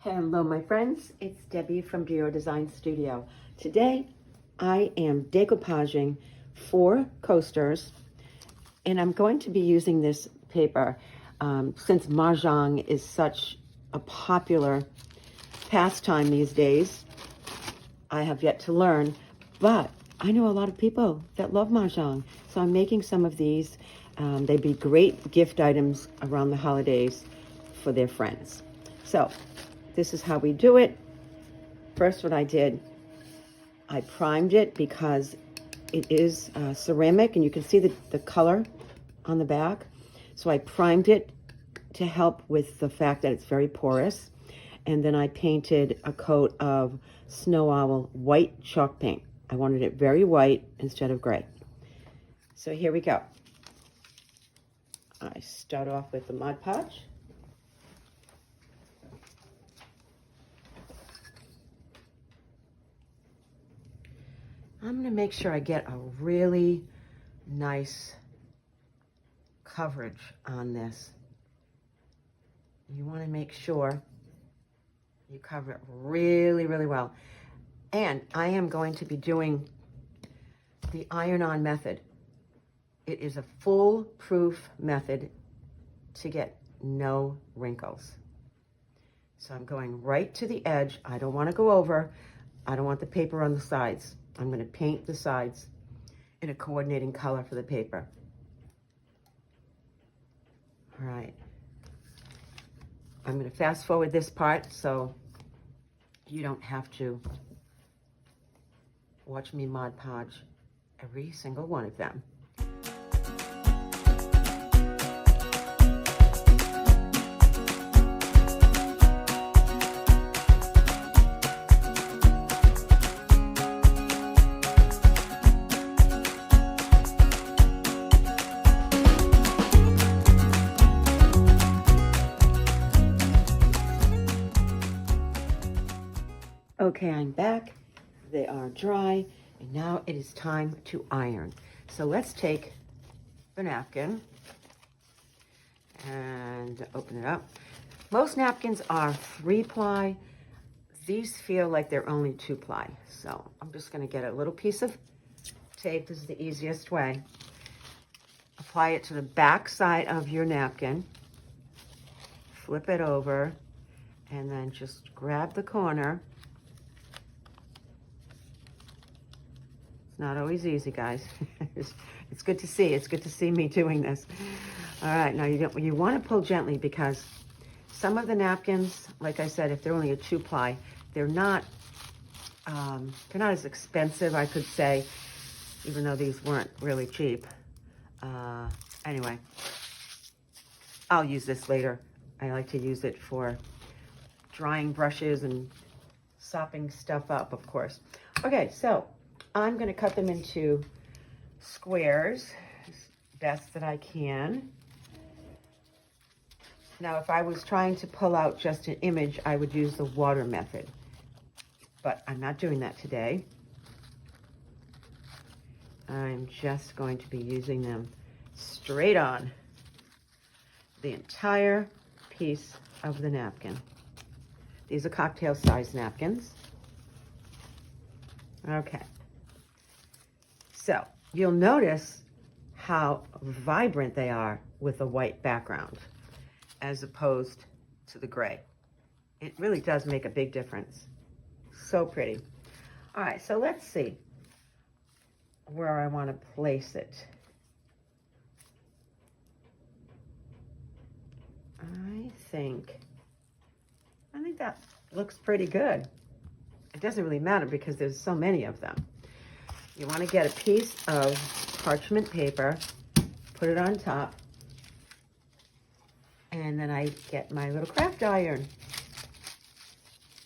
Hello my friends, it's Debbie from Decor Design Studio. Today I am decoupaging 4 coasters and I'm going to be using this paper since Mahjong is such a popular pastime these days. I have yet to learn, but I know a lot of people that love Mahjong, so I'm making some of these. They'd be great gift items around the holidays for their friends. So this is how we do it. First, what I did, I primed it because it is ceramic and you can see the color on the back. So I primed it to help with the fact that it's very porous. And then I painted a coat of Snow Owl white chalk paint. I wanted it very white instead of gray. So here we go. I start off with the Mod Podge. I'm going to make sure I get a really nice coverage on this. You want to make sure you cover it really, really well. And I am going to be doing the iron-on method. It is a foolproof method to get no wrinkles. So I'm going right to the edge. I don't want to go over. I don't want the paper on the sides. I'm going to paint the sides in a coordinating color for the paper. All right. I'm going to fast forward this part so you don't have to watch me Mod Podge every single one of them. Okay, I'm back. They are dry, and now it is time to iron. So let's take the napkin and open it up. Most napkins are 3-ply. These feel like they're only 2-ply. So I'm just going to get a little piece of tape. This is the easiest way. Apply it to the back side of your napkin. Flip it over, and then just grab the corner. Not always easy, guys. It's good to see. It's good to see me doing this. All right, now you want to pull gently because some of the napkins, like I said, if they're only a 2-ply, they're not as expensive, I could say, even though these weren't really cheap. Anyway, I'll use this later. I like to use it for drying brushes and sopping stuff up, of course. Okay, so I'm going to cut them into squares as best that I can. Now, if I was trying to pull out just an image, I would use the water method, but I'm not doing that today. I'm just going to be using them straight on the entire piece of the napkin. These are cocktail size napkins. Okay. So you'll notice how vibrant they are with a white background as opposed to the gray. It really does make a big difference. So pretty. All right, so let's see where I want to place it. I think that looks pretty good. It doesn't really matter because there's so many of them. You want to get a piece of parchment paper, put it on top, and then I get my little craft iron.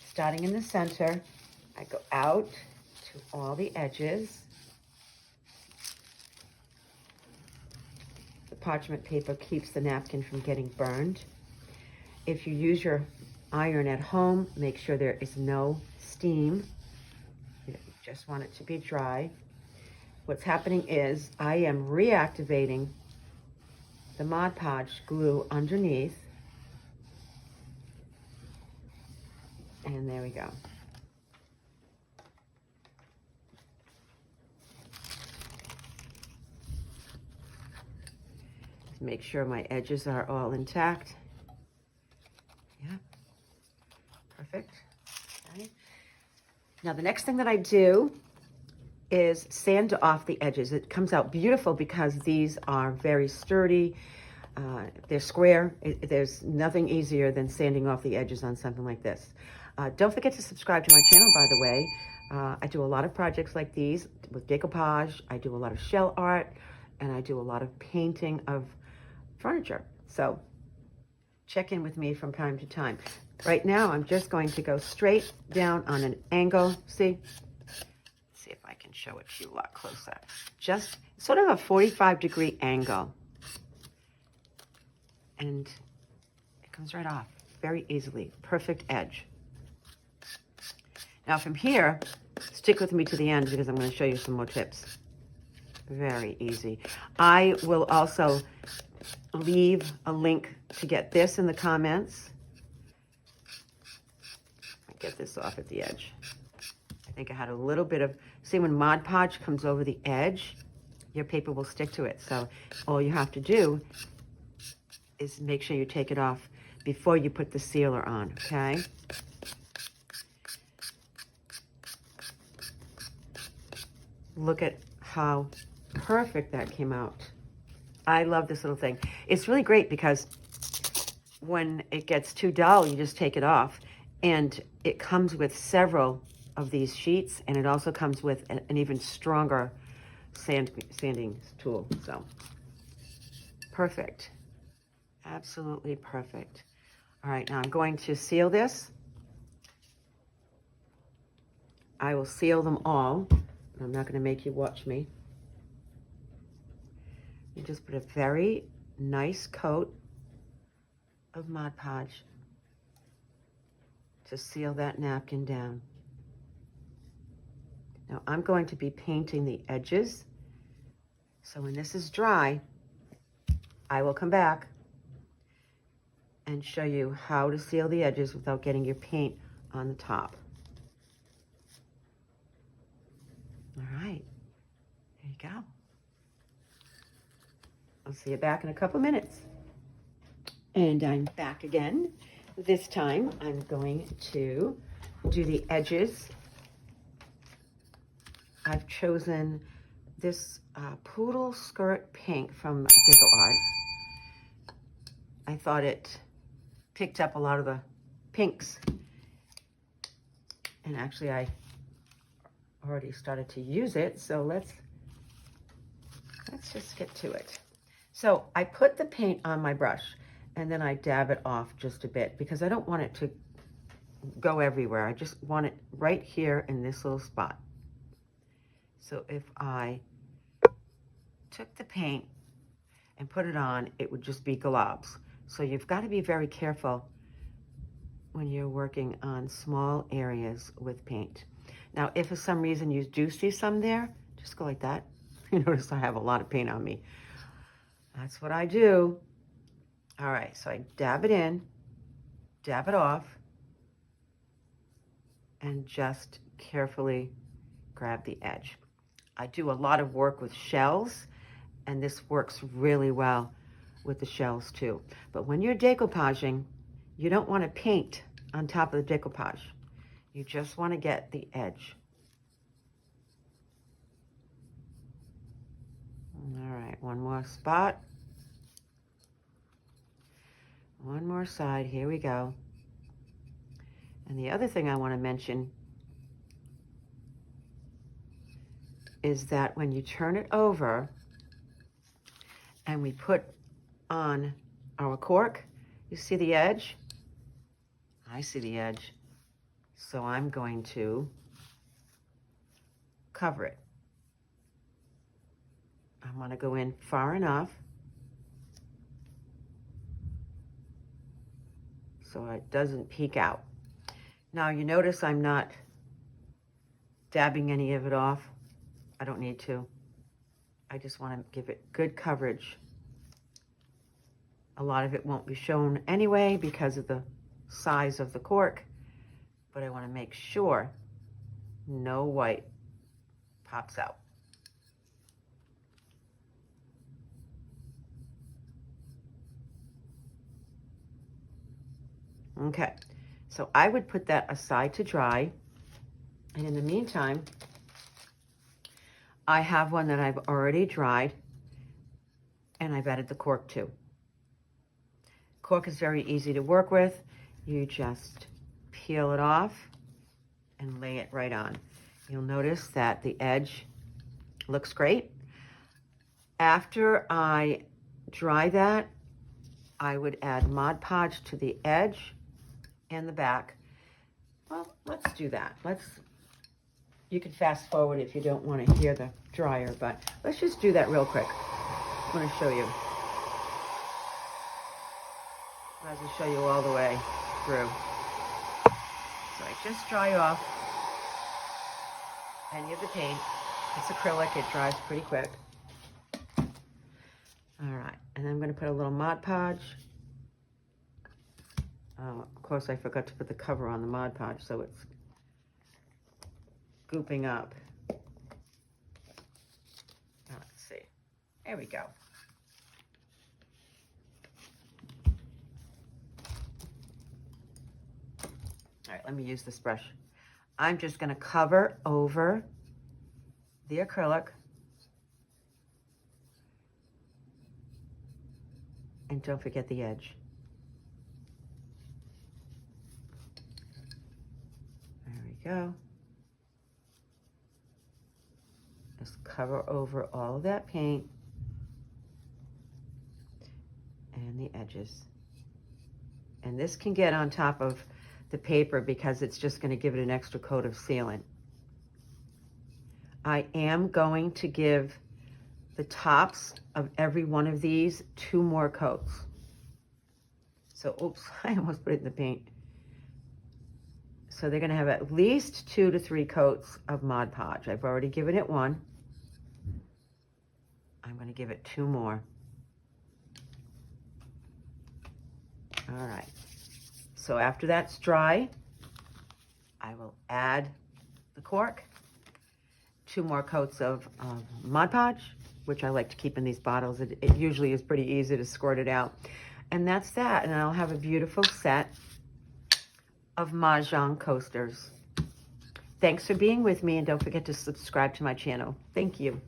Starting in the center, I go out to all the edges. The parchment paper keeps the napkin from getting burned. If you use your iron at home, make sure there is no steam. You just want it to be dry. What's happening is I am reactivating the Mod Podge glue underneath And there we go. Make sure my edges are all intact. Yeah, perfect. Okay. Now the next thing that I do is sand off the edges. It comes out beautiful because these are very sturdy. They're square. There's nothing easier than sanding off the edges on something like this. Don't forget to subscribe to my channel, by the way. I do a lot of projects like these with decoupage. I do a lot of shell art, and I do a lot of painting of furniture. So check in with me from time to time. Right now, I'm just going to go straight down on an angle. See? Let's see if I can show it to you a lot closer. Just sort of a 45-degree angle. And it comes right off very easily. Perfect edge. Now from here, stick with me to the end because I'm going to show you some more tips. Very easy. I will also leave a link to get this in the comments. Get this off at the edge. I think I had a little bit of, see when Mod Podge comes over the edge, your paper will stick to it. So all you have to do is make sure you take it off before you put the sealer on, okay? Look at how perfect that came out. I love this little thing. It's really great because when it gets too dull, you just take it off. And it comes with several of these sheets, and it also comes with an even stronger sanding tool. So perfect. Absolutely perfect. All right, now I'm going to seal this. I will seal them all. I'm not going to make you watch me. You just put a very nice coat of Mod Podge to seal that napkin down. Now I'm going to be painting the edges. So when this is dry, I will come back and show you how to seal the edges without getting your paint on the top. All right, there you go. I'll see you back in a couple minutes. And I'm back again. This time I'm going to do the edges. I've chosen this poodle skirt pink from Decor. I thought it picked up a lot of the pinks. And actually I already started to use it, so let's just get to it. So I put the paint on my brush and then I dab it off just a bit because I don't want it to go everywhere. I just want it right here in this little spot. So if I took the paint and put it on, it would just be globs. So you've got to be very careful when you're working on small areas with paint. Now, if for some reason you do see some there, just go like that. You notice I have a lot of paint on me. That's what I do. All right, so I dab it in, dab it off, and just carefully grab the edge. I do a lot of work with shells, and this works really well with the shells too. But when you're decoupaging, you don't want to paint on top of the decoupage. You just want to get the edge. All right, one more spot. One more side, here we go. And the other thing I want to mention is that when you turn it over and we put on our cork, you see the edge? I see the edge. So I'm going to cover it. I'm going to go in far enough so it doesn't peek out. Now you notice I'm not dabbing any of it off. I don't need to. I just want to give it good coverage. A lot of it won't be shown anyway because of the size of the cork, but I want to make sure no white pops out. Okay, so I would put that aside to dry. And in the meantime, I have one that I've already dried and I've added the cork to. Cork is very easy to work with. You just peel it off and lay it right on. You'll notice that the edge looks great. After I dry that, I would add Mod Podge to the edge and the back. Well, let's do that. You can fast forward if you don't want to hear the dryer, but let's just do that real quick. I want to show you. I might as well show you all the way through. So I just dry off any of the paint. It's acrylic, it dries pretty quick. All right, and then I'm going to put a little Mod Podge. Of course, I forgot to put the cover on the Mod Podge, so it's gooping up. Let's see. There we go. All right, let me use this brush. I'm just going to cover over the acrylic and don't forget the edge. There we go. Just cover over all of that paint and the edges. And this can get on top of the paper because it's just going to give it an extra coat of sealant. I am going to give the tops of every one of these 2 more coats. So, oops, I almost put it in the paint. So they're going to have at least 2 to 3 coats of Mod Podge. I've already given it 1. I'm going to give it 2 more. All right. So after that's dry, I will add the cork, 2 more coats of Mod Podge, which I like to keep in these bottles. It usually is pretty easy to squirt it out. And that's that. And I'll have a beautiful set of Mahjong coasters. Thanks for being with me, and don't forget to subscribe to my channel. Thank you.